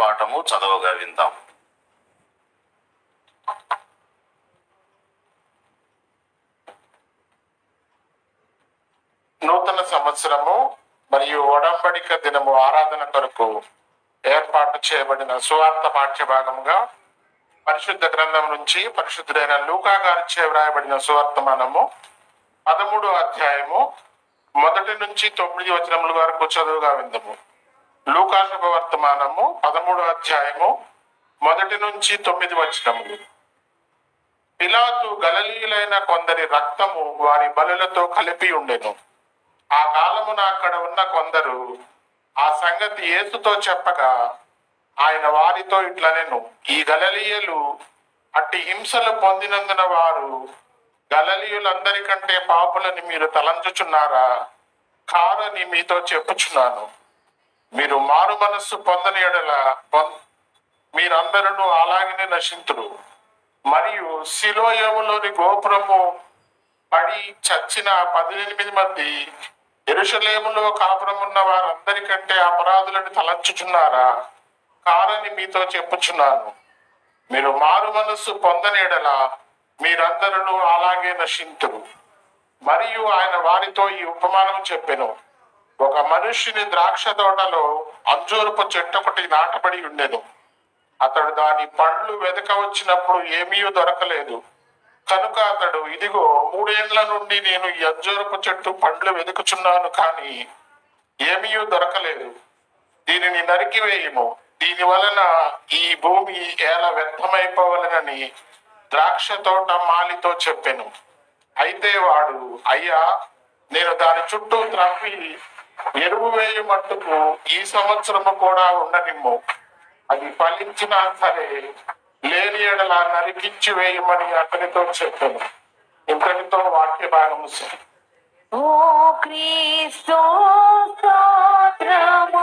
పాఠము చదవగా విందాం. నూతన సంవత్సరము మరియు ఒడంబడిక దినము ఆరాధన కొరకు ఏర్పాటు చేయబడిన సువార్త పాఠ్య భాగంగా పరిశుద్ధ గ్రంథం నుంచి పరిశుద్ధుడైన లూకా గారిచే వ్రాయబడిన సువర్తమానము 13వ అధ్యాయము 1 నుంచి 9 వచనముల వరకు చదువుగా విందము. లూకా శుభవర్తమానము 13వ అధ్యాయము 1 నుంచి 9 వచనములు. పిలాతు గలిలయులైన కొందరి రక్తము వారి బలులతో కలిపి ఉండెను. ఆ కాలమున అక్కడ ఉన్న కొందరు ఆ సంగతి యేసుతో చెప్పగా ఆయన వారితో ఇట్లనెను, ఈ గలిలయులు అట్టి హింసలు పొందినందున వారు గలిలయులందరికంటే పాపులని మీరు తలంచుచున్నారా? కారని మీతో చెప్పుచున్నాను. మీరు మారు మనస్సు పొందని ఎడల మీరందరూ అలాగనే నశింతురు. మరియు సిలోయములోని గోపురము పడి చచ్చిన 18 మంది యెరూషలేములో కాపురమున్న వారందరికంటే అపరాధులను తలంచుచున్నారా? కారని మీతో చెప్పుచున్నాను. మీరు మారు మనస్సు పొందని ఎడల మీరందరూ అలాగే నశింతురు. మరియు ఆయన వారితో ఈ ఉపమానం చెప్పెను. ఒక మనుష్యుని ద్రాక్ష తోటలో అంజూరపు చెట్టు ఒకటి నాటబడి ఉండెను. అతడు దాని పండ్లు వెదక వచ్చినప్పుడు ఏమీ దొరకలేదు. కనుక అతడు, ఇదిగో 3 ఏళ్ల నుండి నేను ఈ అంజూరపు చెట్టు పండ్లు వెతుకుచున్నాను, కానీ ఏమీ దొరకలేదు. దీనిని నరికివేయము, దీని వలన ఈ భూమి ఎలా వ్యర్థమైపోవలనని ద్రాక్ష తోట మాలితో చెప్పెను. అయితే వాడు, అయ్యా, నేను దాని చుట్టూ త్రవ్వి ఎరువు వేయు మట్టుకు ఈ సంవత్సరము కూడా ఉండనిమ్ము. అది ఫలించినా సరే, లేని ఎడల నరికించి వేయమని అతనితో చెప్పాను. ఇంతటితో వాక్య భాగము ఓ క్రీస్తు స్తోత్రములు